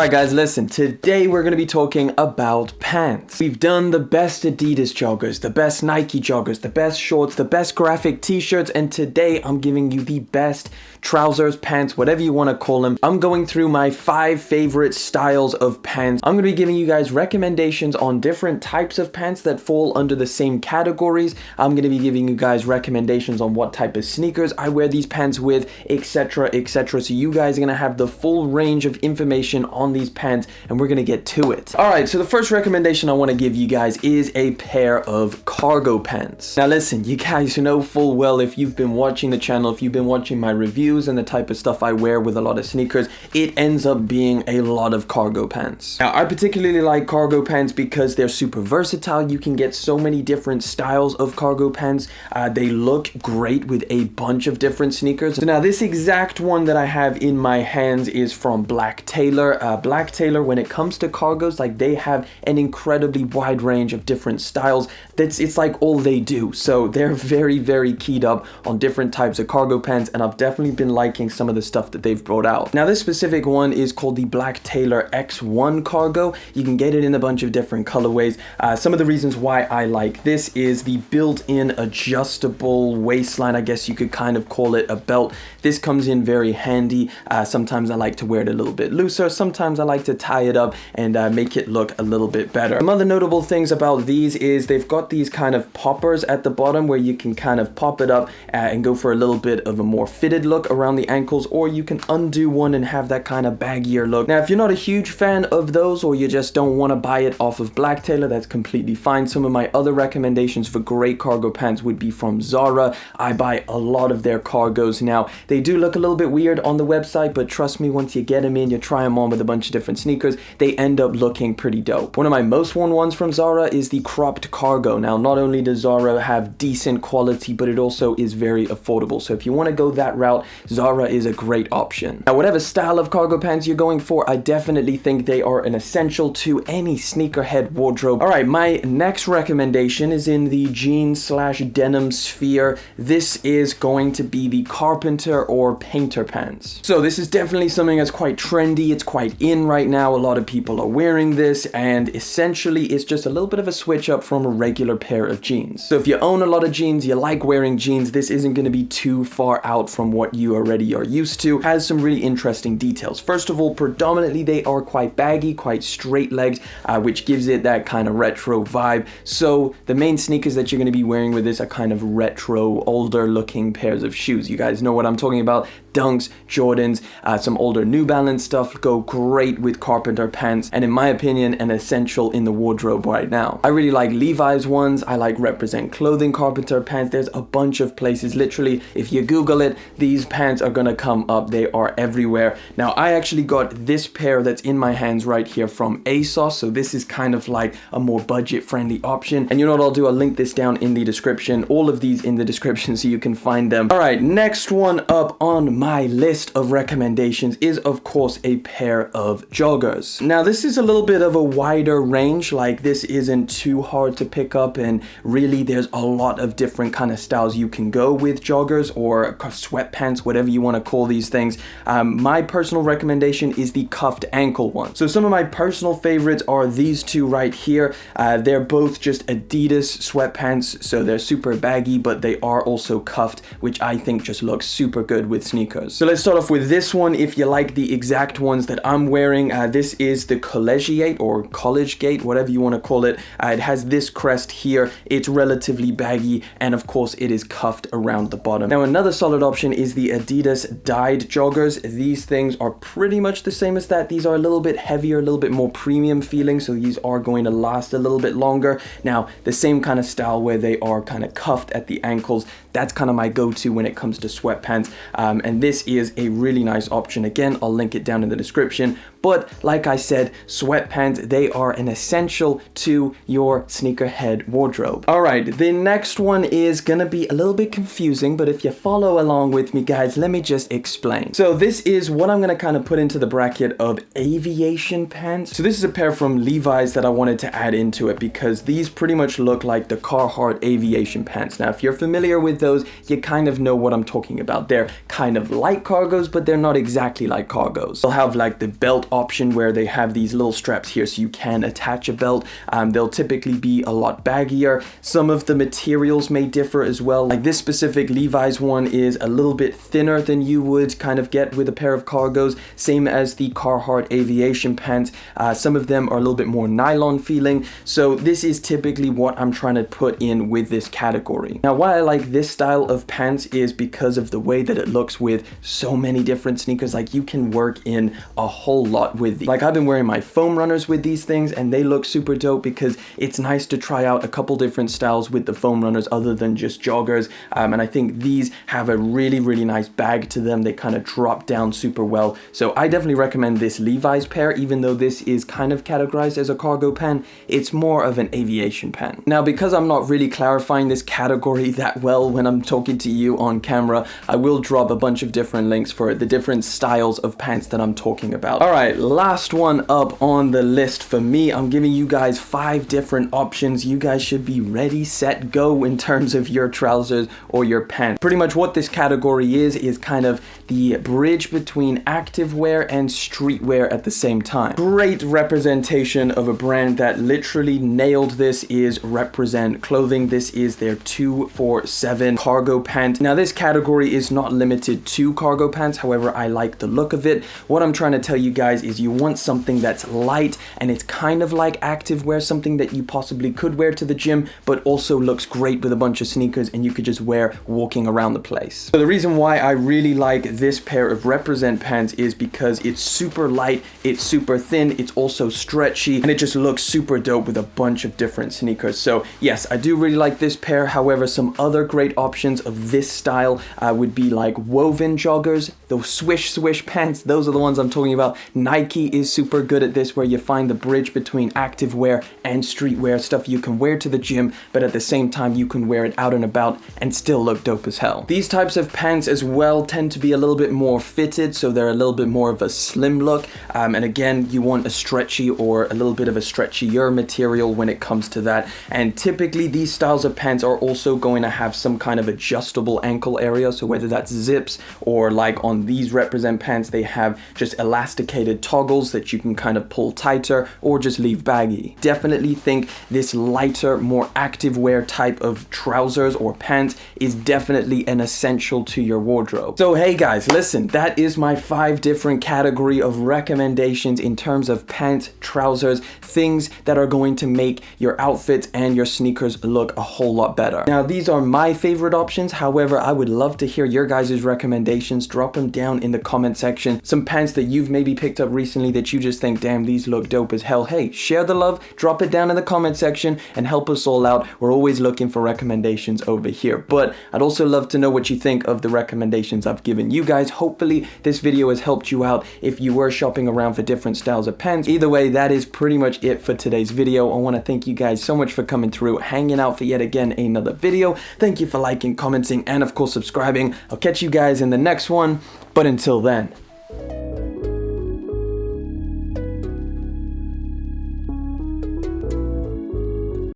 Alright guys, listen, today we're going to be talking about pants. We've done the best Adidas joggers, the best Nike joggers, the best shorts, the best graphic t-shirts, and today I'm giving you the best trousers, pants, whatever you want to call them. I'm going through my 5 favorite styles of pants. I'm going to be giving you guys recommendations on different types of pants that fall under the same categories. I'm going to be giving you guys recommendations on what type of sneakers I wear these pants with, etc, etc. So you guys are going to have the full range of information on these pants, and we're going to get to it. Alright, so the first recommendation I want to give you guys is a pair of cargo pants. Now listen, you guys know full well, if you've been watching the channel, if you've been watching my reviews and the type of stuff I wear with a lot of sneakers, it ends up being a lot of cargo pants. Now I particularly like cargo pants because they're super versatile. You can get so many different styles of cargo pants. They look great with a bunch of different sneakers. So now this exact one that I have in my hands is from Black Taylor. Black Taylor, when it comes to cargos, like, they have an incredibly wide range of different styles. It's like all they do. So they're very, very keyed up on different types of cargo pants, and I've definitely been liking some of the stuff that they've brought out. Now this specific one is called the Black Taylor X1 Cargo. You can get it in a bunch of different colorways. Some of the reasons why I like this is the built-in adjustable waistline. I guess you could kind of call it a belt. This comes in very handy. Sometimes I like to wear it a little bit looser. Sometimes I like to tie it up and make it look a little bit better. Some other notable things about these is they've got these kind of poppers at the bottom where you can kind of pop it up and go for a little bit of a more fitted look around the ankles, or you can undo one and have that kind of baggier look. Now if you're not a huge fan of those, or you just don't want to buy it off of Black Taylor, that's completely fine. Some of my other recommendations for great cargo pants would be from Zara. I buy a lot of their cargos. Now they do look a little bit weird on the website, but trust me, once you get them in, you try them on with a bunch of different sneakers, they end up looking pretty dope. One of my most worn ones from Zara is the cropped cargo. Now not only does Zara have decent quality, but it also is very affordable. So if you want to go that route, Zara is a great option. Now whatever style of cargo pants you're going for, I definitely think they are an essential to any sneakerhead wardrobe. Alright, my next recommendation is in the jean/denim sphere. This is going to be the Carpenter or Painter pants. So this is definitely something that's quite trendy. It's quite in right now. A lot of people are wearing this, and essentially it's just a little bit of a switch up from a regular pair of jeans. So if you own a lot of jeans, you like wearing jeans, this isn't going to be too far out from what you already are used to. Has some really interesting details. First of all, predominantly they are quite baggy, quite straight legs, which gives it that kind of retro vibe. So the main sneakers that you're going to be wearing with this are kind of retro, older looking pairs of shoes. You guys know what I'm talking about. Dunks, Jordans, some older New Balance stuff go great with Carpenter pants, and in my opinion, an essential in the wardrobe right now. I really like Levi's ones. I like Represent Clothing Carpenter pants. There's a bunch of places. Literally, if you Google it, these pants are gonna come up. They are everywhere. Now, I actually got this pair that's in my hands right here from ASOS, so this is kind of like a more budget-friendly option. And you know what I'll do? I'll link this down in the description. All of these in the description so you can find them. All right, next one up on my list of recommendations is, of course, a pair of joggers. Now, this is a little bit of a wider range. Like, this isn't too hard to pick up, and really there's a lot of different kind of styles you can go with joggers or sweatpants, whatever you want to call these things. My personal recommendation is the cuffed ankle one. So some of my personal favorites are these two right here. They're both just Adidas sweatpants, so they're super baggy, but they are also cuffed, which I think just looks super good with sneakers. So let's start off with this one. If you like the exact ones that I'm wearing, this is the Collegiate or College Gate, whatever you want to call it. It has this crest here. It's relatively baggy, and of course it is cuffed around the bottom. Now another solid option is the Adidas dyed joggers. These things are pretty much the same as that. These are a little bit heavier, a little bit more premium feeling, so these are going to last a little bit longer. Now the same kind of style where they are kind of cuffed at the ankles, that's kind of my go-to when it comes to sweatpants, and this is a really nice option. Again, I'll link it down in the description. But like I said, sweatpants, they are an essential to your sneakerhead wardrobe. All right, the next one is gonna be a little bit confusing, but if you follow along with me, guys, let me just explain. So this is what I'm gonna kind of put into the bracket of aviation pants. So this is a pair from Levi's that I wanted to add into it because these pretty much look like the Carhartt aviation pants. Now, if you're familiar with those, you kind of know what I'm talking about. They're kind of like cargos, but they're not exactly like cargos. They'll have like the belt option where they have these little straps here so you can attach a belt. They'll typically be a lot baggier. Some of the materials may differ as well. Like this specific Levi's one is a little bit thinner than you would kind of get with a pair of cargos, same as the Carhartt Aviation pants. Some of them are a little bit more nylon feeling, so this is typically what I'm trying to put in with this category. Now, why I like this style of pants is because of the way that it looks with so many different sneakers. Like you can work in a whole lot with these. Like I've been wearing my foam runners with these things and they look super dope because it's nice to try out a couple different styles with the foam runners other than just joggers. And I think these have a really nice bag to them. They kind of drop down super well. So I definitely recommend this Levi's pair, even though this is kind of categorized as a cargo pant. It's more of an aviation pant. Now, because I'm not really clarifying this category that well when I'm talking to you on camera, I will drop a bunch of different links for the different styles of pants that I'm talking about. All right, last one up on the list for me. I'm giving you guys 5 different options. You guys should be ready, set, go in terms of your trousers or your pants. Pretty much what this category is kind of the bridge between activewear and streetwear at the same time. Great representation of a brand that literally nailed this is Represent Clothing. This is their 247 cargo pant. Now this category is not limited to cargo pants, however I like the look of it. What I'm trying to tell you guys is you want something that's light and it's kind of like activewear, something that you possibly could wear to the gym but also looks great with a bunch of sneakers and you could just wear walking around the place. So the reason why I really like this pair of Represent pants is because it's super light, it's super thin, it's also stretchy, and it just looks super dope with a bunch of different sneakers. So yes, I do really like this pair. However, some other great options of this style would be like woven joggers, those swish pants. Those are the ones I'm talking about. Nike is super good at this, where you find the bridge between activewear and streetwear, stuff you can wear to the gym, but at the same time you can wear it out and about and still look dope as hell. These types of pants as well tend to be a little bit more fitted, so they're a little bit more of a slim look, and again, you want a stretchy or a little bit of a stretchier material when it comes to that. And typically these styles of pants are also going to have some kind of adjustable ankle area, so whether that's zips or like on these Represent pants, they have just elasticated toggles that you can kind of pull tighter or just leave baggy. Definitely think this lighter, more activewear type of trousers or pants is definitely an essential to your wardrobe. So hey guys, listen, that is my 5 different category of recommendations in terms of pants, trousers, things that are going to make your outfits and your sneakers look a whole lot better. Now these are my favorite options, however I would love to hear your guys' recommendations. Drop them down in the comment section. Some pants that you've maybe picked up recently that you just think, damn, these look dope as hell. Hey, share the love, drop it down in the comment section and help us all out. We're always looking for recommendations over here, but I'd also love to know what you think of the recommendations I've given you guys. Hopefully this video has helped you out if you were shopping around for different styles of pants. Either way, that is pretty much it for today's video. I want to thank you guys so much for coming through, hanging out for yet again another video. Thank you for liking, commenting, and of course subscribing. I'll catch you guys in the next one, but until then,